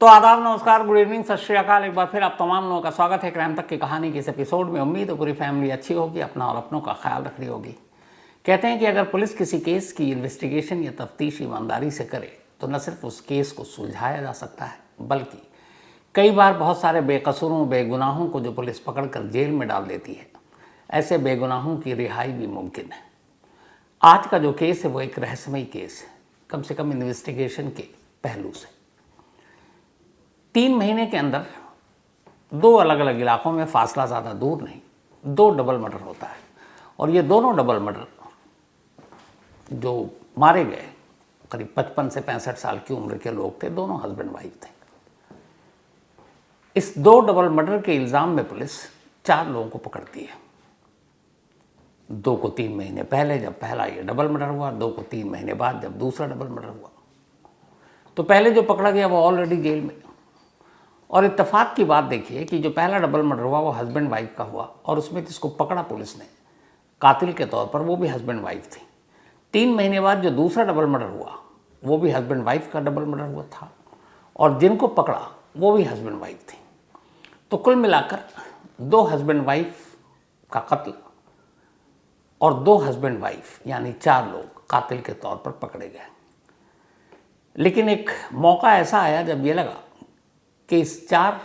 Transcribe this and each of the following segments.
तो आदाब, नमस्कार, गुड इवनिंग, सत श्री अकाल। एक बार फिर आप तमाम लोगों का स्वागत है क्राइम तक की कहानी के इस एपिसोड में। उम्मीद है पूरी फैमिली अच्छी होगी, अपना और अपनों का ख्याल रख रही होगी। कहते हैं कि अगर पुलिस किसी केस की इन्वेस्टिगेशन या तफ्तीश ईमानदारी से करे तो न सिर्फ उस केस को सुलझाया जा सकता है, बल्कि कई बार बहुत सारे बेकसूरों बेगुनाहों को जो पुलिस पकड़ कर जेल में डाल देती है, ऐसे बेगुनाहों की रिहाई भी मुमकिन है। आज का जो केस है वो एक रहस्यमयी केस है, कम से कम इन्वेस्टिगेशन के पहलू से। 3 महीने के अंदर 2 अलग अलग इलाकों में, फासला ज़्यादा दूर नहीं, 2 डबल मर्डर होता है। और ये दोनों डबल मर्डर जो मारे गए करीब 55 से 65 साल की उम्र के लोग थे, दोनों हस्बैंड वाइफ थे। इस 2 डबल मर्डर के इल्ज़ाम में पुलिस 4 लोगों को पकड़ती है। 2 को 3 महीने पहले जब पहला ये डबल मर्डर हुआ, 2 को 3 महीने बाद जब दूसरा डबल मर्डर हुआ। तो पहले जो पकड़ा गया वो ऑलरेडी जेल में। और इत्तेफाक की बात देखिए कि जो पहला डबल मर्डर हुआ वो हस्बैंड वाइफ का हुआ, और उसमें जिसको पकड़ा पुलिस ने कातिल के तौर पर, वो भी हस्बैंड वाइफ थी। 3 महीने बाद जो दूसरा डबल मर्डर हुआ वो भी हस्बैंड वाइफ का डबल मर्डर हुआ था, और जिनको पकड़ा वो भी हस्बैंड वाइफ थी। तो कुल मिलाकर 2 हस्बैंड वाइफ का कत्ल और 2 हस्बैंड वाइफ यानी 4 लोग कातिल के तौर पर पकड़े गए। लेकिन एक मौका ऐसा आया जब ये लगा कि इस 4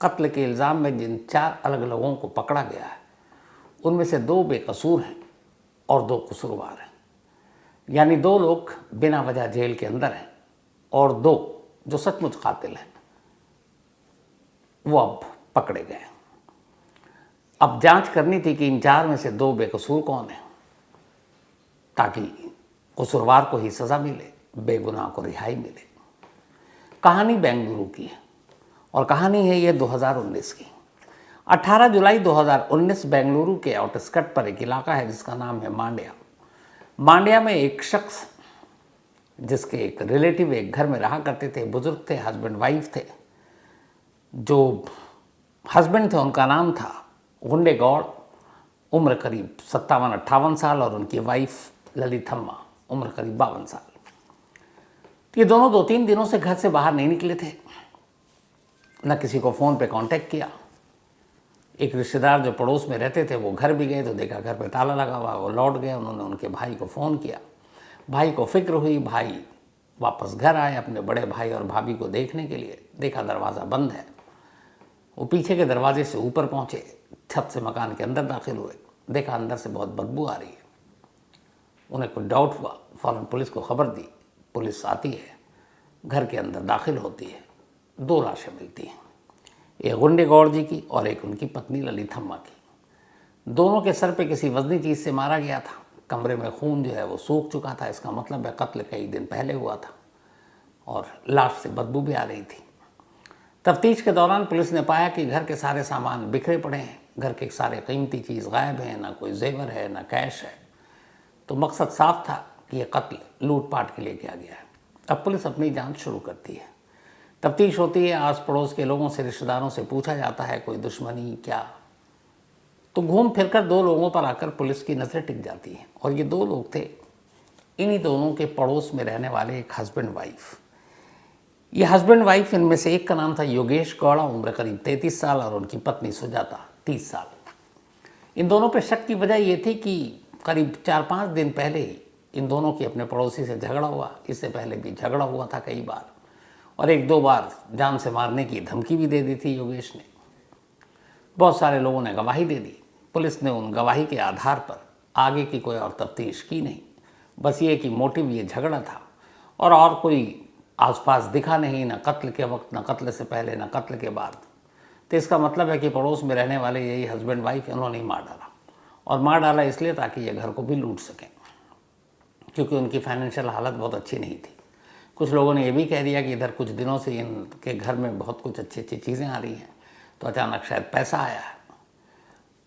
कत्ल के इल्ज़ाम में जिन 4 अलग लोगों को पकड़ा गया है उनमें से 2 बेकसूर हैं और 2 कसूरवार हैं। यानी 2 लोग बिना वजह जेल के अंदर हैं और 2 जो सचमुच कातिल हैं वो अब पकड़े गए। अब जांच करनी थी कि इन 4 में से 2 बेकसूर कौन हैं, ताकि कसूरवार को ही सज़ा मिले, बेगुनाह को रिहाई मिले। कहानी बेंगलुरु की है और कहानी है ये 2019 की। 18 जुलाई 2019 बेंगलुरु के आउटस्कर्ट पर एक इलाका है जिसका नाम है मांड्या। मांड्या में एक शख्स जिसके एक रिलेटिव एक घर में रहा करते थे, बुजुर्ग थे, हस्बैंड वाइफ थे। जो हस्बैंड थे उनका नाम था गुंडेगौड़, उम्र करीब 57-58 साल, और उनकी वाइफ ललिथम्मा, उम्र करीब 52 साल। ये दोनों 2-3 दिनों से घर से बाहर नहीं निकले थे, न किसी को फ़ोन पे कांटेक्ट किया। एक रिश्तेदार जो पड़ोस में रहते थे वो घर भी गए तो देखा घर पे ताला लगा हुआ, वो लौट गए। उन्होंने उनके भाई को फ़ोन किया, भाई को फिक्र हुई, भाई वापस घर आए अपने बड़े भाई और भाभी को देखने के लिए। देखा दरवाज़ा बंद है। वो पीछे के दरवाजे से ऊपर पहुँचे, छत से मकान के अंदर दाखिल हुए, देखा अंदर से बहुत बदबू आ रही है। उन्हें कुछ डाउट हुआ, फ़ौरन पुलिस को खबर दी। पुलिस आती है, घर के अंदर दाखिल होती है। 2 लाशें मिलती हैं, एक गुंडेगौड़ जी की और एक उनकी पत्नी ललिथम्मा की। दोनों के सर पे किसी वजनी चीज़ से मारा गया था। कमरे में खून जो है वो सूख चुका था, इसका मतलब है कत्ल कई दिन पहले हुआ था, और लाश से बदबू भी आ रही थी। तफ्तीश के दौरान पुलिस ने पाया कि घर के सारे सामान बिखरे पड़े हैं, घर के सारे कीमती चीज़ गायब हैं, ना कोई जेवर है ना कैश है। तो मकसद साफ था कि यह कत्ल लूटपाट के लिए किया गया है। अब पुलिस अपनी जांच शुरू करती है, तफ्तीश होती है, आस पड़ोस के लोगों से, रिश्तेदारों से पूछा जाता है कोई दुश्मनी क्या। तो घूम फिरकर 2 लोगों पर आकर पुलिस की नज़रें टिक जाती हैं, और ये 2 लोग थे इन्हीं दोनों के पड़ोस में रहने वाले एक हस्बैंड वाइफ। ये हस्बैंड वाइफ, इनमें से एक का नाम था योगेश गौड़ा, उम्र करीब 33 साल, और उनकी पत्नी सुजाता 30 साल। इन दोनों पर शक की वजह ये थी कि करीब 4-5 दिन पहले ही इन दोनों की अपने पड़ोसी से झगड़ा हुआ। इससे पहले भी झगड़ा हुआ था कई बार, और 1-2 बार जान से मारने की धमकी भी दे दी थी योगेश ने। बहुत सारे लोगों ने गवाही दे दी। पुलिस ने उन गवाही के आधार पर आगे की कोई और तफ्तीश की नहीं, बस ये कि मोटिव ये झगड़ा था, और कोई आसपास दिखा नहीं, ना कत्ल के वक्त, ना कत्ल से पहले, ना कत्ल के बाद। तो इसका मतलब है कि पड़ोस में रहने वाले यही हस्बैंड वाइफ, इन्होंने ही मार डाला, और मार डाला इसलिए ताकि ये घर को भी लूट सकें, क्योंकि उनकी फाइनेंशियल हालत बहुत अच्छी नहीं थी। कुछ लोगों ने यह भी कह दिया कि इधर कुछ दिनों से इनके घर में बहुत कुछ अच्छी अच्छी चीज़ें आ रही हैं, तो अचानक शायद पैसा आया है।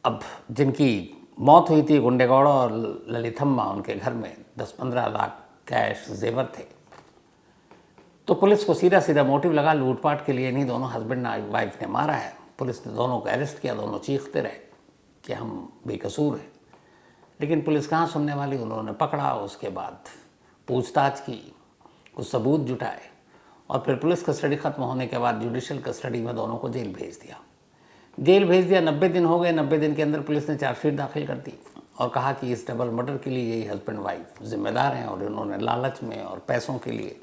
अब जिनकी मौत हुई थी गुंडेगौड़ा और ललिथम्मा, उनके घर में 10-15 लाख कैश जेवर थे। तो पुलिस को सीधा सीधा मोटिव लगा लूटपाट के लिए इन्हीं दोनों हस्बैंड वाइफ ने मारा है। पुलिस ने दोनों को अरेस्ट किया, दोनों चीखते रहे कि हम बेकसूर हैं, लेकिन पुलिस कहाँ सुनने वाली। उन्होंने पकड़ा, उसके बाद पूछताछ की, कुछ सबूत जुटाए, और फिर पुलिस कस्टडी खत्म होने के बाद जुडिशियल कस्टडी में दोनों को जेल भेज दिया। 90 दिन हो गए। 90 दिन के अंदर पुलिस ने चार्जशीट दाखिल कर दी और कहा कि इस डबल मर्डर के लिए यही हस्बैंड वाइफ जिम्मेदार हैं और इन्होंने लालच में और पैसों के लिए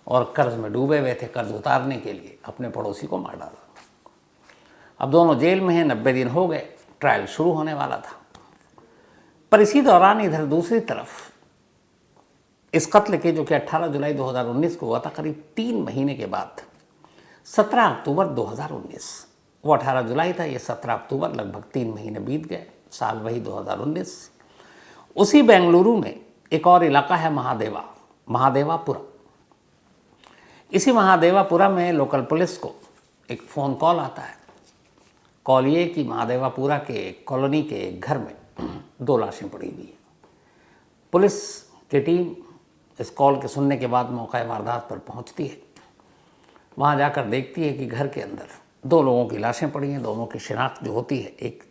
और कर्ज में डूबे हुए थे, कर्ज उतारने के लिए अपने पड़ोसी को मार डाला। अब दोनों जेल में हैं। 90 दिन हो गए, ट्रायल शुरू होने वाला था। पर इसी दौरान इधर दूसरी तरफ इस कत्ल के, जो कि 18 जुलाई 2019 को हुआ था, करीब 3 महीने के बाद 17 अक्टूबर 2019, वो 18 जुलाई था, ये 17 अक्टूबर, लगभग 3 महीने बीत गए, साल वही 2019। उसी बेंगलुरु में एक और इलाका है महादेवापुरा। इसी महादेवापुरा में लोकल पुलिस को एक फ़ोन कॉल आता है। कॉल ये कि महादेवापुरा के कॉलोनी के एक घर में 2 लाशें पड़ी हुई हैं। पुलिस की टीम इस कॉल के सुनने के बाद मौका वारदात पर पहुंचती है। वहां जाकर देखती है कि घर के अंदर 2 लोगों की लाशें पड़ी हैं। दोनों की शिनाख्त जो होती है, एक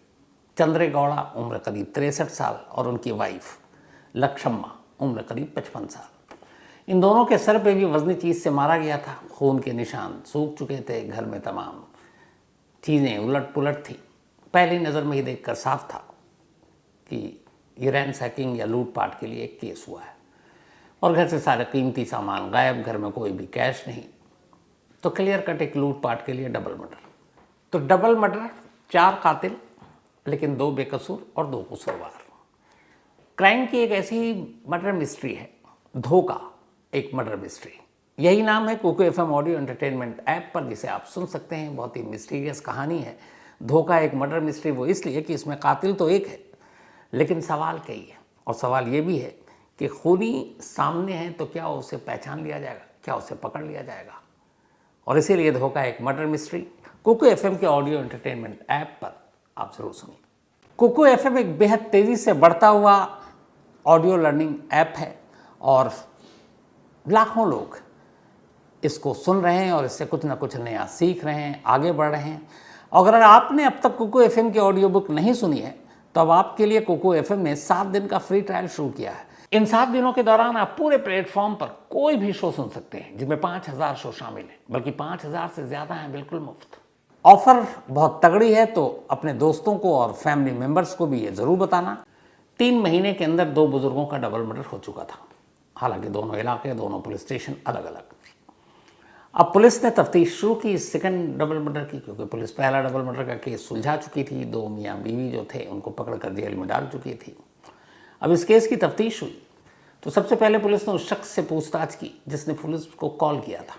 चंद्रेगौड़ा उम्र करीब 63 साल और उनकी वाइफ लक्ष्मम्मा उम्र करीब 55 साल। इन दोनों के सर पे भी वजनी चीज़ से मारा गया था। खून के निशान सूख चुके थे। घर में तमाम चीज़ें उलट पुलट थी। पहली नज़र में ही देखकर साफ था कि ये रैनसैकिंग या लूटपाट के लिए एक केस हुआ है और घर से सारे कीमती सामान गायब, घर में कोई भी कैश नहीं। तो क्लियर कट एक लूटपाट के लिए डबल मर्डर। तो डबल मर्डर, 4 कातिल लेकिन 2 बेकसूर और 2 कसूरवार। क्राइम की एक ऐसी मर्डर मिस्ट्री है, धोखा एक मर्डर मिस्ट्री। यही नाम है Kuku FM audio entertainment app पर, जिसे आप सुन सकते हैं। बहुत ही मिस्टीरियस कहानी है धोखा एक मर्डर मिस्ट्री। वो इसलिए कि इसमें कातिल तो एक है लेकिन सवाल कई है। और सवाल ये भी है कि खूनी सामने है तो क्या उसे पहचान लिया जाएगा, क्या उसे पकड़ लिया जाएगा। और इसीलिए धोखा एक मर्डर मिस्ट्री कुकू एफएम के ऑडियो एंटरटेनमेंट ऐप पर आप जरूर सुनिए। कुकू एफएम एक बेहद तेज़ी से बढ़ता हुआ ऑडियो लर्निंग ऐप है और लाखों लोग इसको सुन रहे हैं और इससे कुछ ना कुछ नया सीख रहे हैं, आगे बढ़ रहे हैं। अगर आपने अब तक कुकू एफएम की ऑडियो बुक नहीं सुनी है तो अब आपके लिए कुकू एफएम ने 7 दिन का फ्री ट्रायल शुरू किया है। इन 7 दिनों के दौरान आप पूरे प्लेटफॉर्म पर कोई भी शो सुन सकते हैं, जिनमें 5000 शो शामिल हैं, बल्कि 5000 से ज़्यादा हैं बिल्कुल मुफ्त। ऑफर बहुत तगड़ी है, तो अपने दोस्तों को और फैमिली मेम्बर्स को भी ये ज़रूर बताना। 3 महीने के अंदर 2 बुजुर्गों का डबल मर्डर हो चुका था। हालांकि दोनों इलाके, दोनों पुलिस स्टेशन अलग अलग। अब पुलिस ने तफ्तीश शुरू की सेकंड डबल मर्डर की, क्योंकि पुलिस पहला डबल मर्डर का केस सुलझा चुकी थी। 2 मियाँ बीवी जो थे उनको पकड़कर जेल में डाल चुकी थी। अब इस केस की तफ्तीश हुई तो सबसे पहले पुलिस ने उस शख्स से पूछताछ की जिसने पुलिस को कॉल किया था।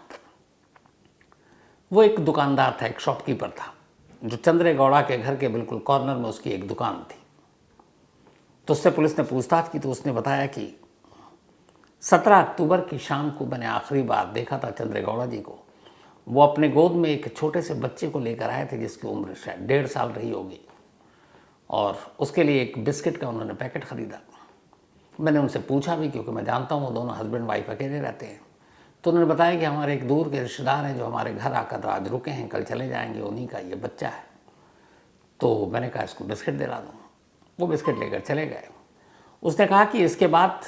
वो एक दुकानदार था, एक शॉपकीपर था, जो चंद्रेगौड़ा के घर के बिल्कुल कॉर्नर में उसकी एक दुकान थी। तो उससे पुलिस ने पूछताछ की तो उसने बताया कि 17 अक्टूबर की शाम को मैंने आखिरी बार देखा था चंद्रेगौड़ा जी को। वो अपने गोद में एक छोटे से बच्चे को लेकर आए थे जिसकी उम्र शायद 1.5 साल रही होगी, और उसके लिए एक बिस्किट का उन्होंने पैकेट ख़रीदा। मैंने उनसे पूछा भी, क्योंकि मैं जानता हूँ वो दोनों हस्बैंड वाइफ अकेले रहते हैं। तो उन्होंने बताया कि हमारे एक दूर के रिश्तेदार हैं जो हमारे घर आकर आज रुके हैं, कल चले जाएंगे, उन्हीं का ये बच्चा है। तो मैंने कहा इसको बिस्किट दिला दूँ। वो बिस्किट लेकर चले गए। उसने कहा कि इसके बाद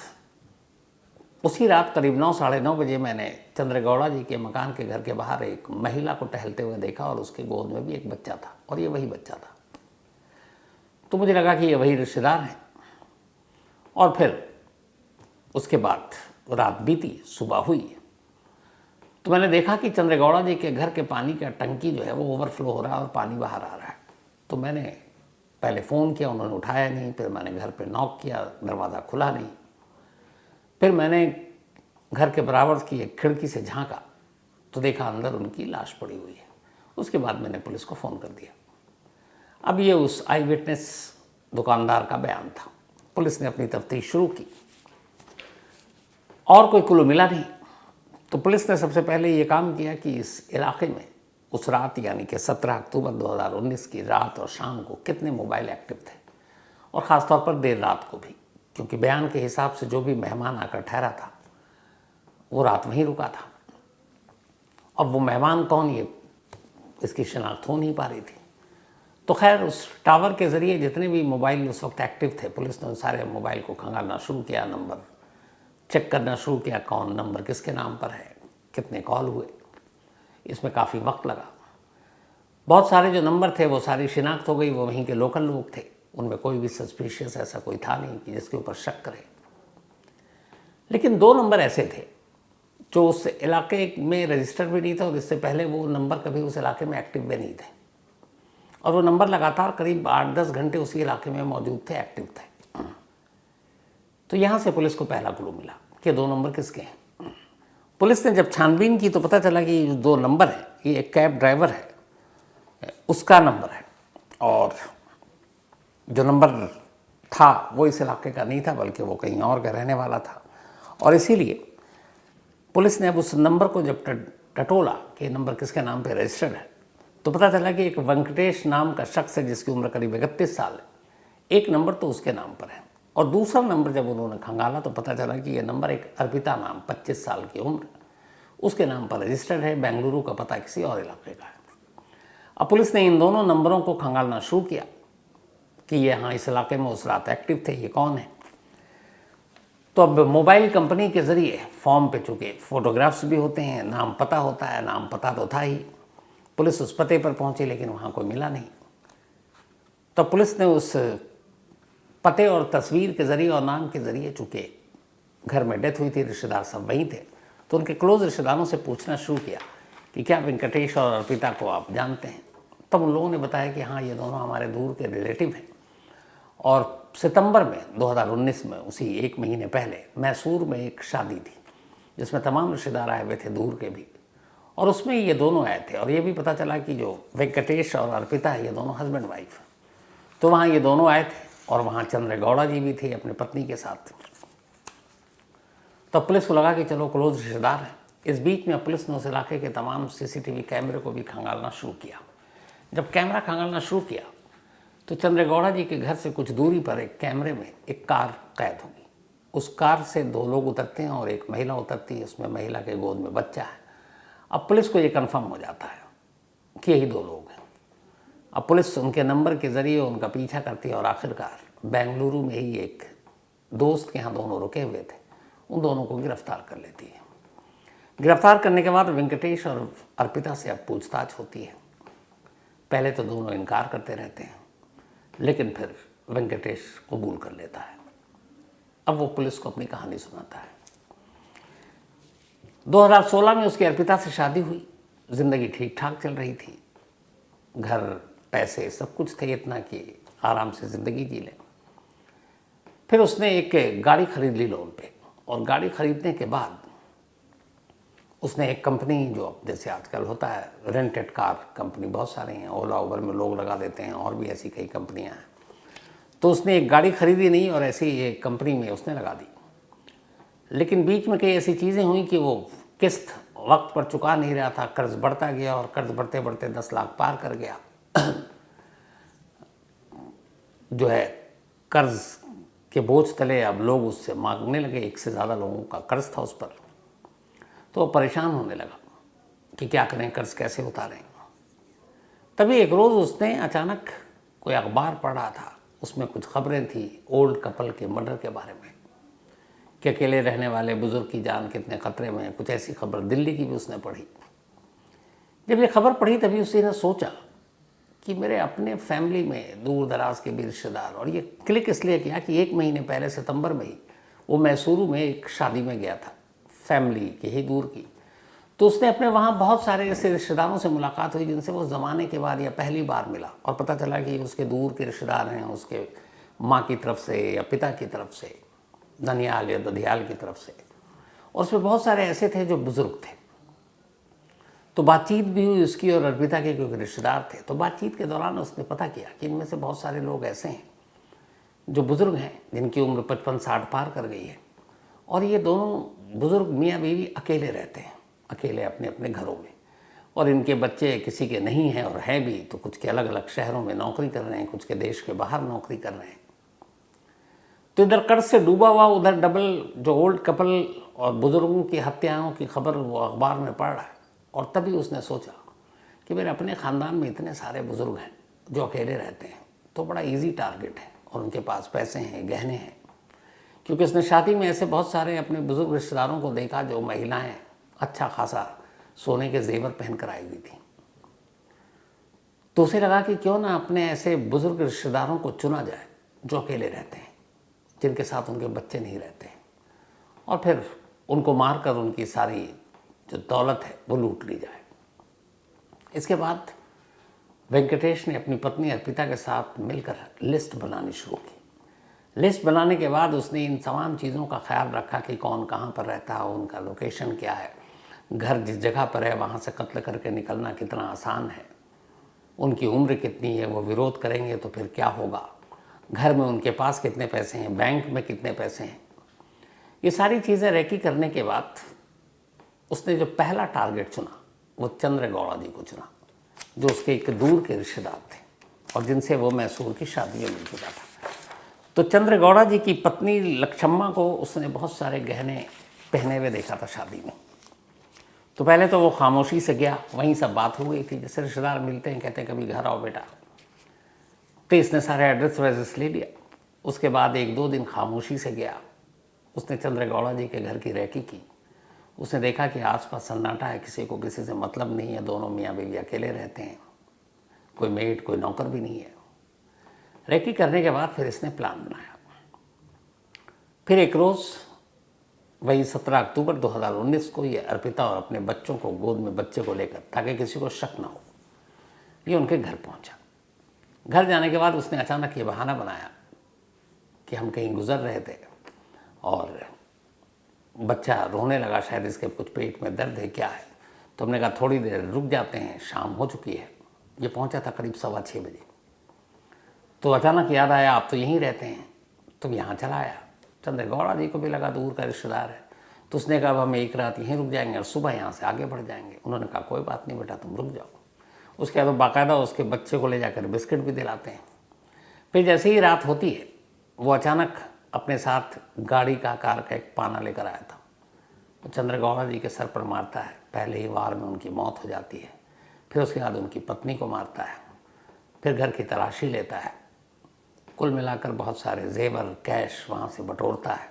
उसी रात करीब 9, साढ़े 9 बजे मैंने चंद्रेगौड़ा जी के मकान के घर के बाहर एक महिला को टहलते हुए देखा और उसके गोद में भी एक बच्चा था, और ये वही बच्चा था। तो मुझे लगा कि ये वही रिश्तेदार हैं। और फिर उसके बाद रात बीती, सुबह हुई तो मैंने देखा कि चंद्रेगौड़ा जी के घर के पानी का टंकी जो है वो ओवरफ्लो हो रहा है और पानी बाहर आ रहा है। तो मैंने पहले फ़ोन किया, उन्होंने उठाया नहीं। फिर मैंने घर पे नॉक किया, दरवाज़ा खुला नहीं। फिर मैंने घर के बराबर की एक खिड़की से झांका तो देखा अंदर उनकी लाश पड़ी हुई है। उसके बाद मैंने पुलिस को फ़ोन कर दिया। अब ये उस आई विटनेस दुकानदार का बयान था। पुलिस ने अपनी तफ्तीश शुरू की और कोई क्लू मिला नहीं। तो पुलिस ने सबसे पहले ये काम किया कि इस इलाके में उस रात, यानी कि 17 अक्टूबर 2019 की रात और शाम को कितने मोबाइल एक्टिव थे, और ख़ास तौर पर देर रात को भी, क्योंकि बयान के हिसाब से जो भी मेहमान आकर ठहरा था वो रात वहीं रुका था। अब वो मेहमान कौन, ये इसकी शिनाख्त हो नहीं पा रही थी। तो खैर उस टावर के ज़रिए जितने भी मोबाइल उस वक्त एक्टिव थे, पुलिस ने उन सारे मोबाइल को खंगालना शुरू किया, नंबर चेक करना शुरू किया, कौन नंबर किसके नाम पर है, कितने कॉल हुए। इसमें काफ़ी वक्त लगा। बहुत सारे जो नंबर थे वो सारी शिनाख्त हो गई, वो वहीं के लोकल लोग थे, उनमें कोई भी सस्पिशियस ऐसा कोई था नहीं कि जिसके ऊपर शक करे। लेकिन 2 नंबर ऐसे थे जो उस इलाके में रजिस्टर भी नहीं थे और इससे पहले वो नंबर कभी उस इलाके में एक्टिव भी नहीं थे, और वो नंबर लगातार करीब 8-10 घंटे उसी इलाके में मौजूद थे, एक्टिव थे। तो यहाँ से पुलिस को पहला क्लू मिला कि 2 नंबर किसके हैं। पुलिस ने जब छानबीन की तो पता चला कि ये 2 नंबर है, ये एक कैब ड्राइवर है उसका नंबर है, और जो नंबर था वो इस इलाके का नहीं था बल्कि वो कहीं और का रहने वाला था। और इसीलिए पुलिस ने अब उस नंबर को जब टटोला कि नंबर किसके नाम पे रजिस्टर्ड है, तो पता चला कि एक वेंकटेश नाम का शख्स है जिसकी उम्र करीब 31 साल है। एक नंबर तो उसके नाम पर है, और दूसरा नंबर जब उन्होंने खंगाला तो पता चला कि यह नंबर एक अर्पिता नाम 25 साल की उम्र उसके नाम पर रजिस्टर्ड है। बेंगलुरु का पता किसी और इलाके का है। अब पुलिस ने इन दोनों नंबरों को खंगालना शुरू किया कि ये हाँ इस इलाके में उस रात एक्टिव थे, ये कौन है। तो अब मोबाइल कंपनी के ज़रिए फॉर्म पे चूँकि फ़ोटोग्राफ्स भी होते हैं, नाम पता होता है, नाम पता तो था ही। पुलिस उस पते पर पहुंची लेकिन वहाँ कोई मिला नहीं। तो पुलिस ने उस पते और तस्वीर के ज़रिए और नाम के ज़रिए, चूँकि घर में डेथ हुई थी, रिश्तेदार सब वहीं थे, तो उनके क्लोज रिश्तेदारों से पूछना शुरू किया कि क्या वेंकटेश और अर्पिता को आप जानते हैं। तब उन लोगों ने बताया कि हाँ ये दोनों हमारे दूर के रिलेटिव हैं, और सितंबर में 2019 में उसी 1 महीने पहले मैसूर में एक शादी थी जिसमें तमाम रिश्तेदार आए हुए थे दूर के भी, और उसमें ये दोनों आए थे। और ये भी पता चला कि जो वेंकटेश और अर्पिता है ये दोनों हस्बैंड वाइफ, तो वहाँ ये दोनों आए थे, और वहाँ चंद्रगौड़ा जी भी थे अपनी पत्नी के साथ। तो पुलिस को लगा कि चलो क्लोज रिश्तेदार हैं। इस बीच में पुलिस ने उस इलाके के तमाम CCTV कैमरे को भी खंगालना शुरू किया। जब कैमरा खंगालना शुरू किया तो चंद्रगौड़ा जी के घर से कुछ दूरी पर एक कैमरे में एक कार कैद होगी। उस कार से 2 लोग उतरते हैं और एक महिला उतरती है, उसमें महिला के गोद में बच्चा है। अब पुलिस को ये कंफर्म हो जाता है कि यही 2 लोग हैं। अब पुलिस उनके नंबर के ज़रिए उनका पीछा करती है और आखिरकार बेंगलुरु में ही एक दोस्त के यहाँ दोनों रुके हुए थे, उन दोनों को गिरफ्तार कर लेती है। गिरफ्तार करने के बाद वेंकटेश और अर्पिता से अब पूछताछ होती है। पहले तो दोनों इनकार करते रहते हैं, लेकिन फिर वेंकटेश कबूल कर लेता है। अब वो पुलिस को अपनी कहानी सुनाता है। 2016 में उसकी अर्पिता से शादी हुई, ज़िंदगी ठीक ठाक चल रही थी, घर पैसे सब कुछ थे इतना कि आराम से ज़िंदगी जी लें। फिर उसने एक गाड़ी खरीद ली लोन पे, और गाड़ी खरीदने के बाद उसने एक कंपनी, जो जैसे आजकल होता है रेंटेड कार कंपनी बहुत सारी हैं, ओला उबर में लोग लगा देते हैं, और भी ऐसी कई कंपनियां हैं, तो उसने एक गाड़ी खरीदी नहीं और ऐसी एक कंपनी में उसने लगा दी। लेकिन बीच में कई ऐसी चीज़ें हुई कि वो किस्त वक्त पर चुका नहीं रहा था, कर्ज बढ़ता गया, और कर्ज बढ़ते बढ़ते 10 लाख पार कर गया। जो है कर्ज के बोझ तले अब लोग उससे मांगने लगे, 1 से ज़्यादा लोगों का कर्ज था उस पर। तो वो परेशान होने लगा कि क्या करें, कर्ज कैसे उतारें। तभी एक रोज़ उसने अचानक कोई अखबार पढ़ रहा था, उसमें कुछ खबरें थी ओल्ड कपल के मर्डर के बारे में, कि अकेले रहने वाले बुज़ुर्ग की जान कितने ख़तरे में है। कुछ ऐसी खबर दिल्ली की भी उसने पढ़ी। जब ये खबर पढ़ी तभी उसने सोचा कि मेरे अपने फैमिली में दूर दराज के भी रिश्तेदार, और ये क्लिक इसलिए किया कि 1 महीने पहले सितंबर में ही वो मैसूरू में एक शादी में गया था, फैमिली की ही दूर की। तो उसने अपने वहाँ बहुत सारे ऐसे रिश्तेदारों से मुलाकात हुई जिनसे वो ज़माने के बाद या पहली बार मिला, और पता चला कि उसके दूर के रिश्तेदार हैं, उसके माँ की तरफ से या पिता की तरफ से, ननियाल या दधियाल की तरफ से, और उसमें बहुत सारे ऐसे थे जो बुज़ुर्ग थे। तो बातचीत भी हुई उसकी और अर्पिता के, क्योंकि रिश्तेदार थे। तो बातचीत के दौरान उसने पता किया कि इनमें से बहुत सारे लोग ऐसे हैं जो बुज़ुर्ग हैं, जिनकी उम्र 55-60 पार कर गई है, और ये दोनों बुज़ुर्ग मियाँ बीवी अकेले रहते हैं, अकेले अपने अपने घरों में, और इनके बच्चे किसी के नहीं हैं, और हैं भी तो कुछ के अलग अलग शहरों में नौकरी कर रहे हैं, कुछ के देश के बाहर नौकरी कर रहे हैं। तो इधर कर्ज से डूबा हुआ, उधर डबल जो ओल्ड कपल और बुज़ुर्गों की हत्याओं की खबर वो अखबार में पढ़ रहा है। और तभी उसने सोचा कि मेरे अपने ख़ानदान में इतने सारे बुज़ुर्ग हैं जो अकेले रहते हैं, तो बड़ा इजी टारगेट है, और उनके पास पैसे हैं, गहने हैं। क्योंकि उसने शादी में ऐसे बहुत सारे अपने बुज़ुर्ग रिश्तेदारों को देखा जो महिलाएं अच्छा खासा सोने के जेवर पहनकर आई हुई थी। तो उसे लगा कि क्यों ना अपने ऐसे बुजुर्ग रिश्तेदारों को चुना जाए जो अकेले रहते हैं, जिनके साथ उनके बच्चे नहीं रहते हैं, और फिर उनको मारकर उनकी सारी जो दौलत है वो लूट ली जाए। इसके बाद वेंकटेश ने अपनी पत्नी अर्पिता के साथ मिलकर लिस्ट बनानी शुरू की। लिस्ट बनाने के बाद उसने इन तमाम चीज़ों का ख्याल रखा कि कौन कहाँ पर रहता है, उनका लोकेशन क्या है, घर जिस जगह पर है वहाँ से कत्ल करके निकलना कितना आसान है, उनकी उम्र कितनी है, वो विरोध करेंगे तो फिर क्या होगा, घर में उनके पास कितने पैसे हैं, बैंक में कितने पैसे हैं। ये सारी चीज़ें रेकी करने के बाद उसने जो पहला टारगेट चुना वो चंद्र गौड़ा जी को चुना, जो उसके एक दूर के रिश्तेदार थे और जिनसे वो मैसूर की शादी में मिल चुका था। तो चंद्र गौड़ा जी की पत्नी लक्ष्मम्मा को उसने बहुत सारे गहने पहने हुए देखा था शादी में। तो पहले तो वो खामोशी से गया, वहीं सब बात हो गई थी, जैसे रिश्तेदार मिलते हैं, कहते हैं कभी घर आओ बेटा। तो इसने सारे एड्रेस वैड्रेस ले लिया। उसके बाद 1-2 दिन खामोशी से गया। उसने चंद्र गौड़ा जी के घर की रेकी की। उसने देखा कि आसपास सन्नाटा है, किसी को किसी से मतलब नहीं है, दोनों मियाँ बीवी अकेले रहते हैं, कोई मेड कोई नौकर भी नहीं है। रेकी करने के बाद फिर इसने प्लान बनाया। फिर एक रोज़ वही 17 अक्टूबर 2019 को ये अर्पिता और अपने बच्चों को गोद में बच्चे को लेकर, ताकि किसी को शक ना हो, ये उनके घर पहुंचा। घर जाने के बाद उसने अचानक ये बहाना बनाया कि हम कहीं गुजर रहे थे और बच्चा रोने लगा, शायद इसके कुछ पेट में दर्द है, क्या है। तो हमने कहा थोड़ी देर रुक जाते हैं, शाम हो चुकी है। ये पहुंचा था करीब 6:15 बजे। तो अचानक याद आया आप तो यहीं रहते हैं, तो यहाँ चला आया। चंद्र गौड़ा जी को भी लगा दूर का रिश्तेदार है, तो उसने कहा अब हम एक रात यहीं रुक जाएंगे और सुबह यहाँ से आगे बढ़ जाएंगे। उन्होंने कहा कोई बात नहीं बेटा, तुम रुक जाओ। उसके बाद बाकायदा उसके बच्चे को ले जाकर बिस्किट भी दिलाते हैं। फिर जैसे ही रात होती है, वो अचानक अपने साथ गाड़ी का कार का एक पाना लेकर आया था। वो चंद्र गौड़ा जी के सर पर मारता है, पहले ही वार में उनकी मौत हो जाती है। फिर उसके बाद उनकी पत्नी को मारता है, फिर घर की तलाशी लेता है। कुल मिलाकर बहुत सारे जेवर कैश वहाँ से बटोरता है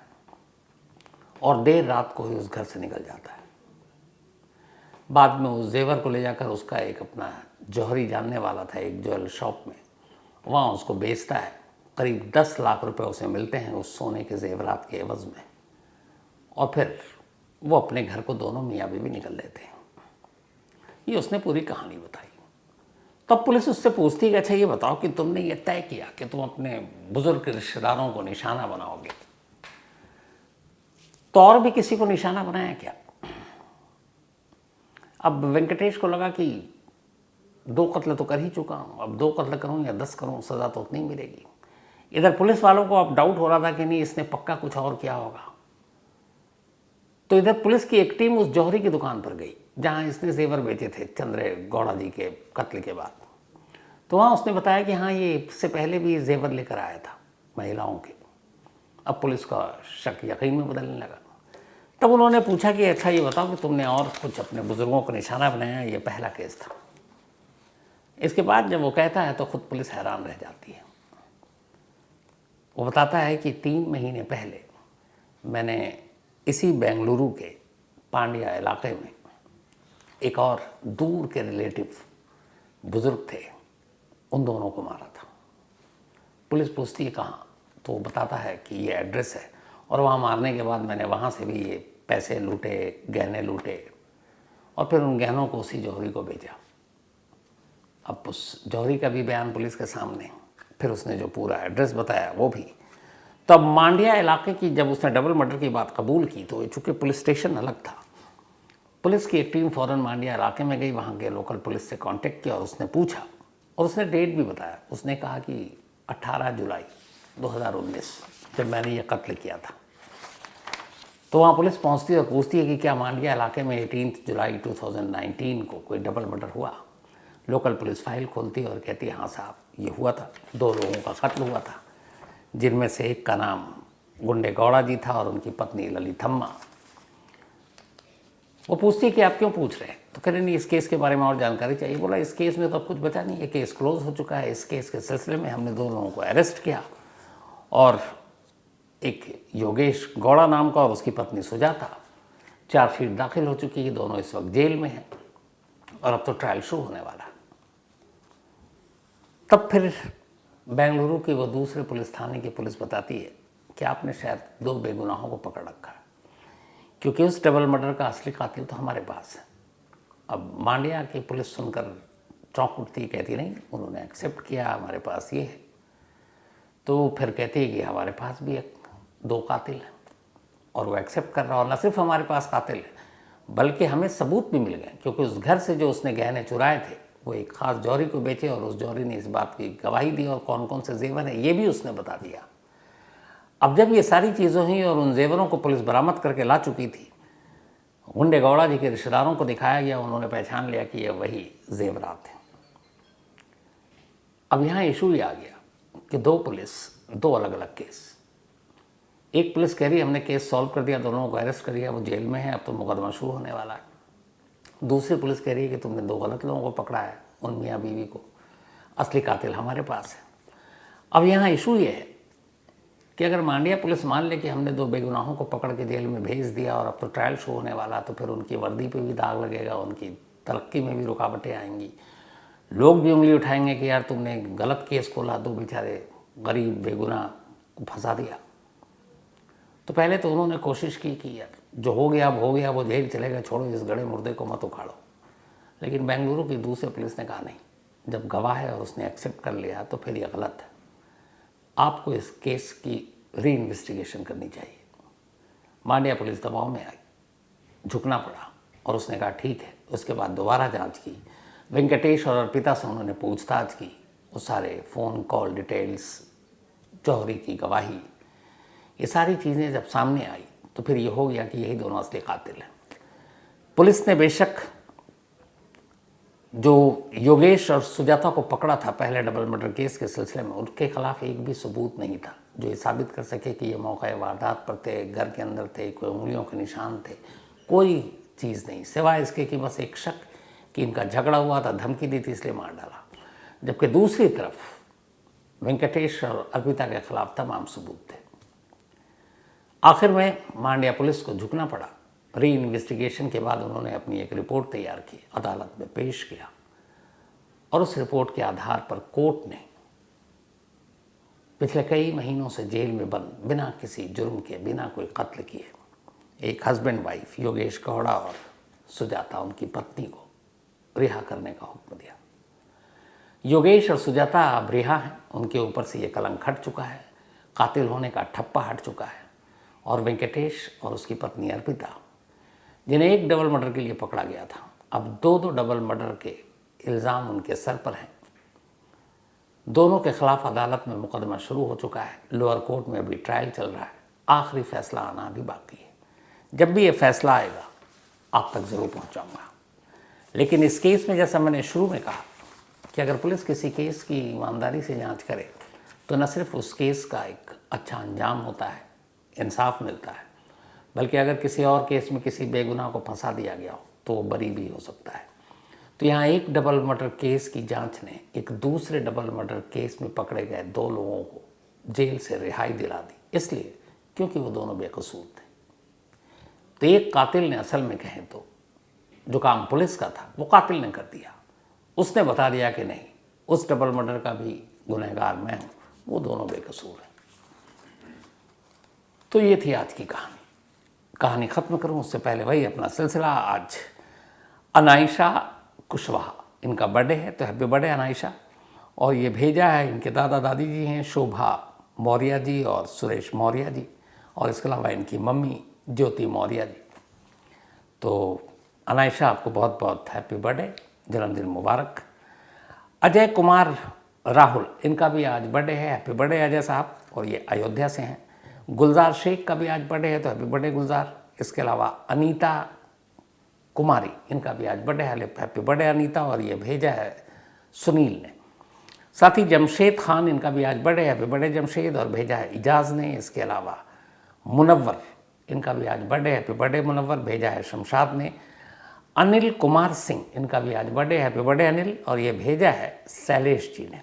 और देर रात को ही उस घर से निकल जाता है। बाद में उस जेवर को ले जाकर उसका एक अपना जौहरी जानने वाला था एक ज्वेल शॉप में, वहाँ उसको बेचता है। करीब 10 लाख रुपए उसे मिलते हैं उस सोने के जेवरात के एवज में। और फिर वो अपने घर को दोनों मियाँ बीवी निकल लेते हैं। ये उसने पूरी कहानी बताई। तब पुलिस उससे पूछती है कि अच्छा ये बताओ कि तुमने ये तय किया कि तुम अपने बुजुर्ग रिश्तेदारों को निशाना बनाओगे, तो और भी किसी को निशाना बनाया क्या? अब वेंकटेश को लगा कि 2 कत्ल तो कर ही चुका हूँ, अब 2 कत्ल करूँ या 10 करूँ सज़ा तो उतनी मिलेगी। इधर पुलिस वालों को अब डाउट हो रहा था कि नहीं इसने पक्का कुछ और किया होगा। तो इधर पुलिस की एक टीम उस जौहरी की दुकान पर गई जहाँ इसने जेवर बेचे थे चंद्र गौड़ा जी के कत्ल के बाद। तो वहाँ उसने बताया कि हाँ ये इससे पहले भी जेवर लेकर आया था महिलाओं के। अब पुलिस का शक यकीन में बदलने लगा। तब उन्होंने पूछा कि अच्छा ये बताओ कि तुमने और कुछ अपने बुजुर्गों को निशाना बनाया? ये पहला केस था। इसके बाद जब वो कहता है तो खुद पुलिस हैरान रह जाती है। वो बताता है कि 3 महीने पहले मैंने इसी बेंगलुरु के पांड्या इलाके में एक और दूर के रिलेटिव बुजुर्ग थे, उन दोनों को मारा था। पुलिस पूछती है कहाँ, तो वो बताता है कि ये एड्रेस है और वहाँ मारने के बाद मैंने वहाँ से भी ये पैसे लूटे, गहने लूटे और फिर उन गहनों को उसी जौहरी को बेचा। अब उस जौहरी का भी बयान पुलिस के सामने, फिर उसने जो पूरा एड्रेस बताया वो भी। तब मांड्या इलाके की जब उसने डबल मर्डर की बात कबूल की तो चूँकि पुलिस स्टेशन अलग था, पुलिस की एक टीम फ़ौरन मांड्या इलाके में गई, वहाँ के लोकल पुलिस से कांटेक्ट किया और उसने पूछा और उसने डेट भी बताया। उसने कहा कि 18 जुलाई 2019 जब मैंने ये कत्ल किया था। तो वहाँ पुलिस पहुँचती है और पूछती है कि क्या मांड्या इलाके में 18 जुलाई 2019 को कोई डबल मर्डर हुआ? लोकल पुलिस फाइल खोलती है और कहती है हाँ साहब ये हुआ था, 2 लोगों का कत्ल हुआ था, जिनमें से एक का नाम गुंडे गौड़ा जी था और उनकी पत्नी ललिथम्मा। वो पूछती है कि आप क्यों पूछ रहे हैं? तो कह रहे नहीं इस केस के बारे में और जानकारी चाहिए। बोला इस केस में तो अब कुछ बचा नहीं है, केस क्लोज हो चुका है। इस केस के सिलसिले में हमने 2 लोगों को अरेस्ट किया और एक योगेश गौड़ा नाम का और उसकी पत्नी सुजाता, चार्जशीट दाखिल हो चुकी है, दोनों इस वक्त जेल में हैं और अब तो ट्रायल शुरू होने वाला है। तब फिर बेंगलुरु की वो दूसरे पुलिस थाने की पुलिस बताती है कि आपने शायद 2 बेगुनाहों को पकड़ रखा है, क्योंकि उस डबल मर्डर का असली कातिल तो हमारे पास है। अब मांड्या की पुलिस सुनकर चौंक उठती, कहती नहीं, उन्होंने एक्सेप्ट किया, हमारे पास ये है। तो फिर कहती है कि हमारे पास भी 2 कातिल हैं और वो एक्सेप्ट कर रहा, और न सिर्फ हमारे पास कातिल है बल्कि हमें सबूत भी मिल गए, क्योंकि उस घर से जो उसने गहने चुराए थे वो एक खास जौहरी को बेचे और उस जौहरी ने इस बात की गवाही दी, और कौन कौन से जेवर हैं ये भी उसने बता दिया। अब जब ये सारी चीज़ें हुई और उन जेवरों को पुलिस बरामद करके ला चुकी थी, गुंडे गौड़ा जी के रिश्तेदारों को दिखाया गया, उन्होंने पहचान लिया कि ये वही जेवरात हैं। अब यहाँ इशू ये आ गया कि 2 पुलिस, 2 अलग अलग केस। एक पुलिस कह रही है हमने केस सॉल्व कर दिया, दोनों को अरेस्ट कर लिया, वो जेल में है, अब तो मुकदमा शुरू होने वाला है। दूसरी पुलिस कह रही है कि तुमने 2 गलत लोगों को पकड़ा है, उन मियाँ बीवी को, असली कातिल हमारे पास है। अब यहाँ इशू ये है कि अगर मांड्या पुलिस मान ले कि हमने 2 बेगुनाहों को पकड़ के जेल में भेज दिया और अब तो ट्रायल शुरू होने वाला, तो फिर उनकी वर्दी पे भी दाग लगेगा, उनकी तरक्की में भी रुकावटें आएंगी, लोग भी उंगली उठाएंगे कि यार तुमने गलत केस खोला, 2 बेचारे गरीब बेगुनाह को फंसा दिया। तो पहले तो उन्होंने कोशिश की कि यार जो हो गया अब हो गया, वो जेल चलेगा, छोड़ो, इस गड़े मुर्दे को मत उखाड़ो। लेकिन बेंगलुरु की दूसरे पुलिस ने कहा नहीं, जब गवाह है और उसने एक्सेप्ट कर लिया तो फिर ये गलत है, आपको इस केस की री इन्वेस्टिगेशन करनी चाहिए। मांड्या पुलिस दबाव में आई, झुकना पड़ा और उसने कहा ठीक है। उसके बाद दोबारा जांच की, वेंकटेश और अर्पिता से उन्होंने पूछताछ की, वो सारे फ़ोन कॉल डिटेल्स, जौहरी की गवाही, ये सारी चीज़ें जब सामने आई तो फिर ये हो गया कि यही दोनों असली कातिल हैं। पुलिस ने बेशक जो योगेश और सुजाता को पकड़ा था पहले डबल मर्डर केस के सिलसिले में, उनके खिलाफ एक भी सबूत नहीं था जो ये साबित कर सके कि ये मौका वारदात पर थे, घर के अंदर थे, कोई उंगलियों के निशान थे, कोई चीज़ नहीं, सिवाय इसके कि बस एक शक कि इनका झगड़ा हुआ था, धमकी दी थी इसलिए मार डाला। जबकि दूसरी तरफ वेंकटेश और अर्पिता के खिलाफ तमाम सबूत थे। आखिर में मांड्या पुलिस को झुकना पड़ा। री इन्वेस्टिगेशन के बाद उन्होंने अपनी एक रिपोर्ट तैयार की, अदालत में पेश किया, और उस रिपोर्ट के आधार पर कोर्ट ने पिछले कई महीनों से जेल में बंद, बिना किसी जुर्म के, बिना कोई कत्ल किए, एक हस्बैंड वाइफ योगेश गौड़ा और सुजाता, उनकी पत्नी को रिहा करने का हुक्म दिया। योगेश और सुजाता अब रिहा हैं, उनके ऊपर से ये कलंक हट चुका है, कातिल होने का ठप्पा हट चुका है। और वेंकटेश और उसकी पत्नी अर्पिता, जिन्हें एक डबल मर्डर के लिए पकड़ा गया था, अब 2 डबल मर्डर के इल्ज़ाम उनके सर पर हैं। दोनों के खिलाफ अदालत में मुकदमा शुरू हो चुका है, लोअर कोर्ट में अभी ट्रायल चल रहा है, आखिरी फैसला आना अभी बाकी है। जब भी ये फैसला आएगा आप तक ज़रूर पहुंचाऊंगा। लेकिन इस केस में, जैसा मैंने शुरू में कहा कि अगर पुलिस किसी केस की ईमानदारी से जांच करे तो न सिर्फ उस केस का एक अच्छा अंजाम होता है, इंसाफ मिलता है, बल्कि अगर किसी और केस में किसी बेगुनाह को फंसा दिया गया हो तो वो बरी भी हो सकता है। तो यहाँ एक डबल मर्डर केस की जांच ने एक दूसरे डबल मर्डर केस में पकड़े गए 2 लोगों को जेल से रिहाई दिला दी, इसलिए क्योंकि वो दोनों बेकसूर थे। तो एक कातिल ने असल में कहें तो जो काम पुलिस का था वो कातिल ने कर दिया। उसने बता दिया कि नहीं, उस डबल मर्डर का भी गुनहगार मैं हूँ, वो दोनों बेकसूर हैं। तो ये थी आज की कहानी। कहानी ख़त्म करूँ उससे पहले वही अपना सिलसिला। आज अनाइशा कुशवाहा, इनका बर्थडे है, तो हैप्पी बर्थडे अनाइशा। और ये भेजा है, इनके दादा दादी जी हैं शोभा मौर्य जी और सुरेश मौर्य जी, और इसके अलावा इनकी मम्मी ज्योति मौर्य जी। तो अनाइशा आपको बहुत बहुत हैप्पी बर्थडे, जन्मदिन मुबारक। अजय कुमार राहुल, इनका भी आज बर्थडे है, हैप्पी बर्थडे अजय साहब, और ये अयोध्या से हैं। गुलजार शेख का भी आज बर्थडे है, तो हैप्पी बर्थडे गुलजार। इसके अलावा अनीता कुमारी, इनका भी आज बर्थडे है, हैप्पी बर्थडे अनीता, और ये भेजा है सुनील ने। साथ ही जमशेद खान, इनका भी आज बर्थडे है, हैप्पी बर्थडे जमशेद, और भेजा है इजाज़ ने। इसके अलावा मुनव्वर, इनका भी आज बर्थडे, हैप्पी बर्थडे मुनव्वर, भेजा है शमशाद ने। अनिल कुमार सिंह, इनका भी आज बर्थडे, हैप्पी बर्थडे अनिल, और ये भेजा है शैलेश जी ने।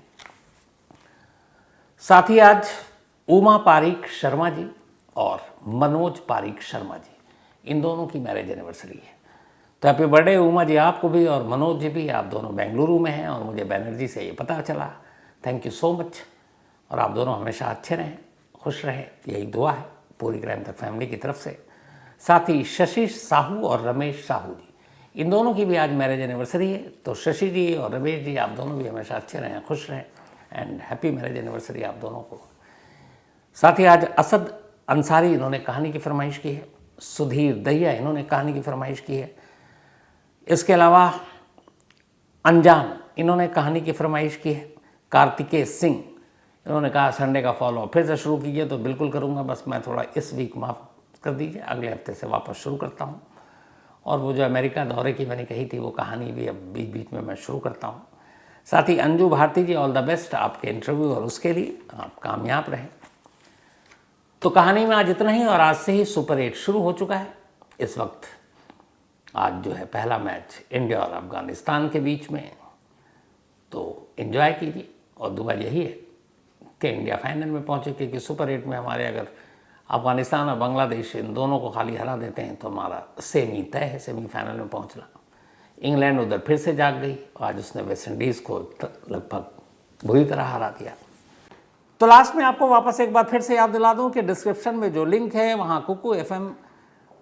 साथ ही आज उमा पारीक शर्मा जी और मनोज पारीक शर्मा जी, इन दोनों की मैरिज एनिवर्सरी है। तो हैप्पी बर्थडे उमा जी आपको भी और मनोज जी भी। आप दोनों बेंगलुरु में हैं और मुझे बैनर्जी से ये पता चला। Thank you so much. और आप दोनों हमेशा अच्छे रहें, खुश रहें, यही दुआ है पूरी क्राइम तक फैमिली की तरफ से। साथ ही शशि साहू और रमेश साहू जी, इन दोनों की भी आज मैरिज एनिवर्सरी है। तो शशि जी और रमेश जी आप दोनों भी हमेशा अच्छे रहें, खुश रहें एंड हैप्पी मैरिज एनिवर्सरी आप दोनों को। साथ ही आज असद अंसारी इन्होंने कहानी की फरमाइश की है। सुधीर दहिया इन्होंने कहानी की फरमाइश की है। इसके अलावा अनजान इन्होंने कहानी की फरमाइश की है। कार्तिकेय सिंह इन्होंने कहा संडे का फॉलो फिर से शुरू कीजिए, तो बिल्कुल करूँगा, बस मैं थोड़ा इस वीक माफ़ कर दीजिए, अगले हफ्ते से वापस शुरू करता हूँ। और वो जो अमेरिका दौरे की मैंने कही थी वो कहानी भी अब बीच बीच में मैं शुरू करता हूँ। साथ ही अंजू भारती जी ऑल द बेस्ट आपके इंटरव्यू और उसके लिए, आप कामयाब रहें। तो कहानी में आज इतना ही और आज से ही सुपर 8 शुरू हो चुका है। इस वक्त आज जो है पहला मैच इंडिया और अफगानिस्तान के बीच में, तो एंजॉय कीजिए और दुआ यही है कि इंडिया फाइनल में पहुंचे, क्योंकि सुपर 8 में हमारे अगर अफगानिस्तान और बांग्लादेश इन दोनों को खाली हरा देते हैं तो हमारा सेमी तय है, सेमीफाइनल में पहुंचना। इंग्लैंड उधर फिर से जाग गई, आज उसने वेस्ट इंडीज़ को लगभग बुरी तरह हरा दिया। तो लास्ट में आपको वापस एक बार फिर से याद दिला दूं कि डिस्क्रिप्शन में जो लिंक है वहाँ कुकू FM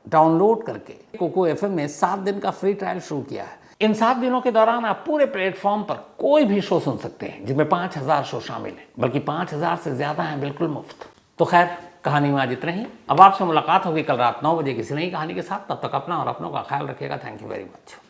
डाउनलोड करके कुकू FM में 7 दिन का फ्री ट्रायल शुरू किया है। इन 7 दिनों के दौरान आप पूरे प्लेटफॉर्म पर कोई भी शो सुन सकते हैं, जिसमें 5000 शो शामिल हैं, बल्कि 5000 से ज़्यादा हैं बिल्कुल मुफ्त। तो खैर कहानी में आज इतना ही। अब आपसे मुलाकात होगी कल रात 9 बजे किसी नई कहानी के साथ। तब तक अपना और अपनों का ख्याल रखिएगा। Thank you very much.